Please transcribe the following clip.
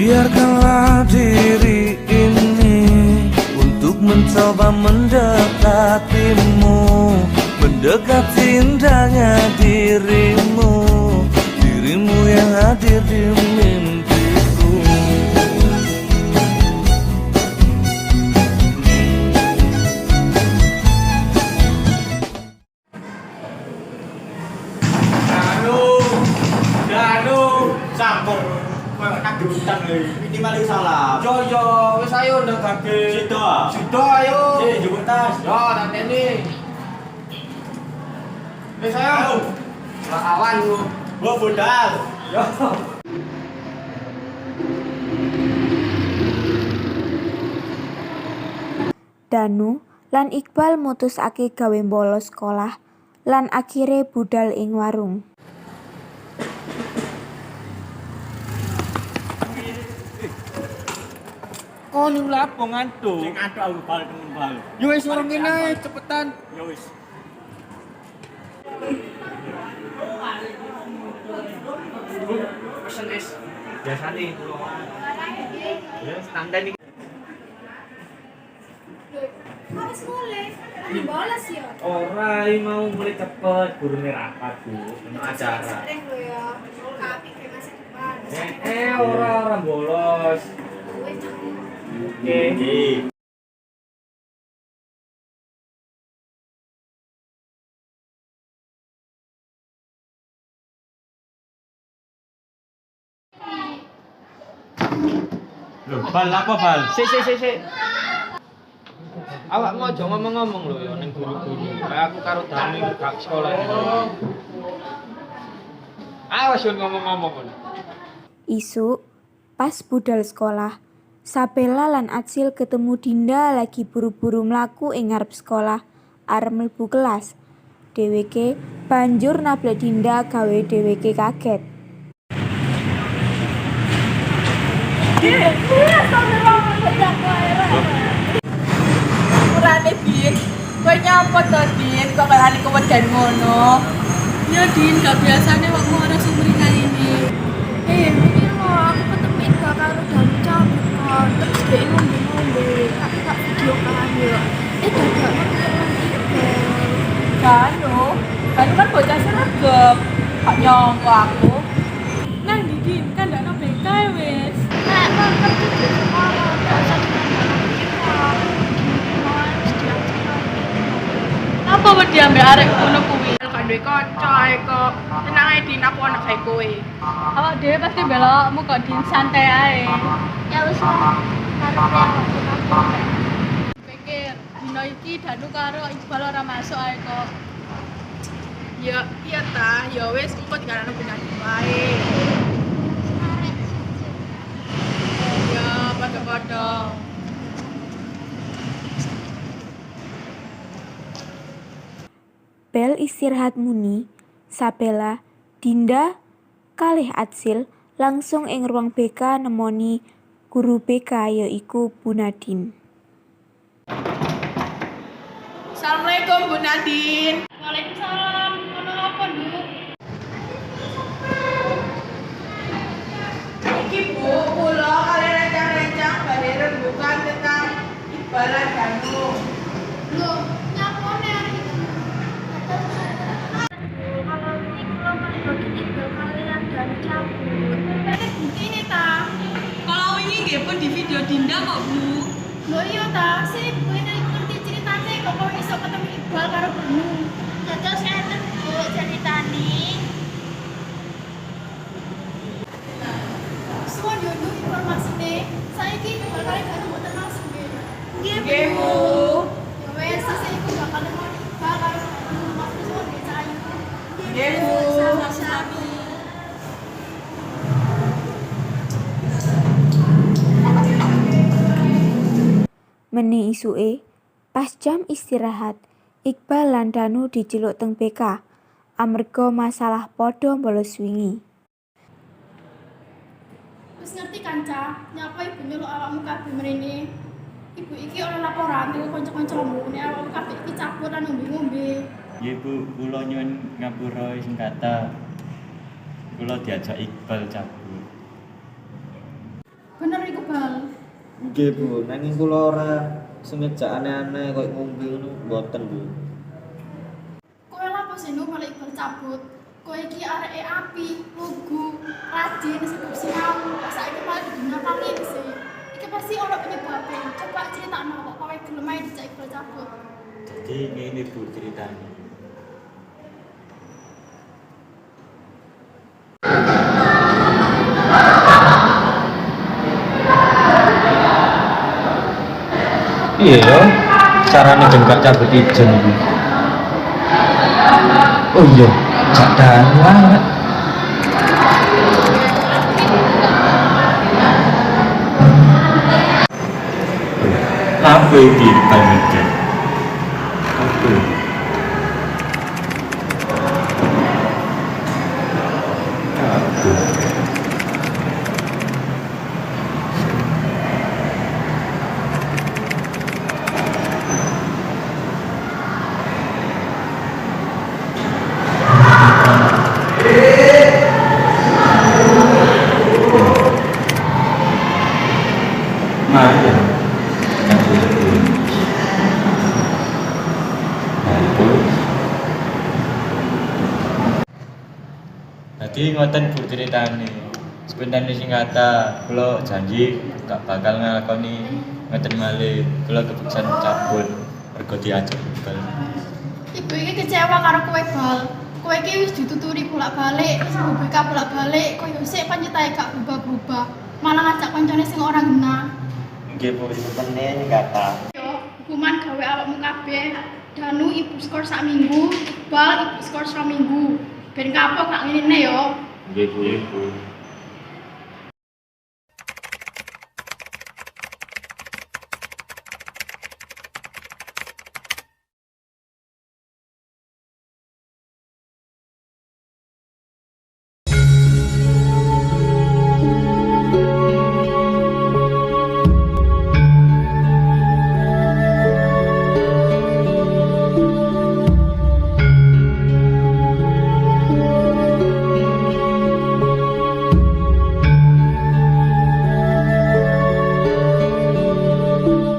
Biarkanlah diri ini untuk mencoba mendekatimu, mendekati indahnya dirimu, dirimu yang hadir di mimpiku. Danu, campur. Kayak nak gerutan ini malah salah. Yo, wis ayo ndang gage. Sido ayo. Sik njupuk tas. Yo, tak teni. Wis ayo. Awan lu. Gua budal. Yo. Danu lan Iqbal mutusake gawe bolos sekolah lan akhire budal ing warung. Oh, lu lapo ngantuk? Sing ngantuk aku bal temen bal. Yo wis urung kene cepetan. Yo wis. Pesen es. Biasane. Ya, standar iki. Harus mulai. Bolos ya. Ora, mau mulai cepet, gurune rapat, Bu. Ono acara. Sering lo ya. Kapi ke masa depan. Ora bolos. Oke. Loh, bal apa bal? Sik. Awak mau aja ngomong-ngomong lho ya ning guru-guru. Kayak aku karo Dani gak sekolah ini. Awas yo ngomong-ngomong. Isu pas budal sekolah, Sabella lan Acil ketemu Dinda lagi buru-buru mlaku ing ngarep sekolah arep mlebu kelas. Dheweke banjur nablek Dinda gawe dheweke kaget. Urane Din, kowe nyapa to Din? Kok kalane keweden ngono? Ya Din, gak biasanya waktu ada sumringan ini. Ini lo aku ketemu Ika karo Danu cabut kan. Terus dia ngombe-ngombe, tak video kan ya. Dadak Danu kan bocah seragam. Gak nyongko aku. Nang di Din, kan gak ada BK wes. Nek mau pergi ke sekolah, gak usah Apa buat diambil arek ngono kuwi? Kan duwe kanca ae kok. Tenang ae Din, aku anak gawe kowe. Awak dhewe pasti belokmu kok Din, santai ae. ya wis lah. Karo aku. Pikir dino iki Danu karo Iqbal ora masuk ae kok. Ya iya ta, ya wis engko dikarano benar wae. Ya padha-padha. Bel istirahat muni, Sabella, Dinda, kalih Acil langsung ing ruang BK nemoni guru BK yaiku Bu Nadine. Assalamualaikum Bu Nadine. Waalaikumsalam. Ono apa, Bu? Iki Bu, kula kali rencang-rencang badhe rembukan tentang Iqbal lan Danu. Loh, nyapone iki? Kalau iku lo pas bagi Iqbal kalian dan cabut. Bukti ta? Kalau wingi nggih pun di video Dinda kok Bu. Loh iya ta, sih Bu ini ngerti ceritane kok kowe iso ketemu Iqbal karo Danu. Terus ngeten Bu ceritane. Suwon yo Bu informasine. Saiki Iqbal karo Danu mboten langsung nggih. Nggih Bu. Ya wes sesuk iku bakal nemu Iqbal karo Danu. Waktu suwon nggih Cahayu. Nggih Bu. Sama-sama. Meni isuke, pas jam istirahat, Iqbal lan Danu diceluk teng BK amarga masalah padha bolos wingi. Wis ngerti kan, Cah? Nyapa ibu nyeluk awakmu kabeh mrene? Ibu iki ora laporan karo kanca-kancamu nek awakmu kabeh iki campur lan ngombe-ngombe. Nggih Bu, kula nyuwun ngapura sing kata. Kula diajak Iqbal cabut. Nggih, Bu. Nanging kula ora sengaja aneh-aneh koyo ngombe ngono mboten, Bu. Kowe lapo sih nu malah Iqbal cabut? Kowe iki areke api, lugu, rajin, sibuk sinau. Kok saiki malah dinyakali sih. Iki pasti ono penyebabnya. Coba critakno kok kowe gelem ae dijak Iqbal cabut. Jadi ini Bu ceritanya. Iya ya, caranya ben gak cabut ijen iki. Oh iya, gak banget. Apa ini panitia? Apa? Apa? Mana? Jadi ngoten Bu ceritane. Sebenarnya sing kata kula janji gak bakal nglakoni ngoten malih. Kula keputusan cabut mergo diajak Iqbal. Ibu iki kecewa karo kowe, Bal. Kowe iki wis dituturi bolak-balik, wis BK bolak-balik, koyo sik panjetahe gak berubah-ubah. Malah ngajak kancane sing ora ngena. Nggih Bu, sebenarnya kata. Yo, hukuman gawe awakmu kabeh. Danu ibu skor sak minggu, Iqbal ibu skor sak minggu. Ben kapok gak ngene yo. Nggih Bu.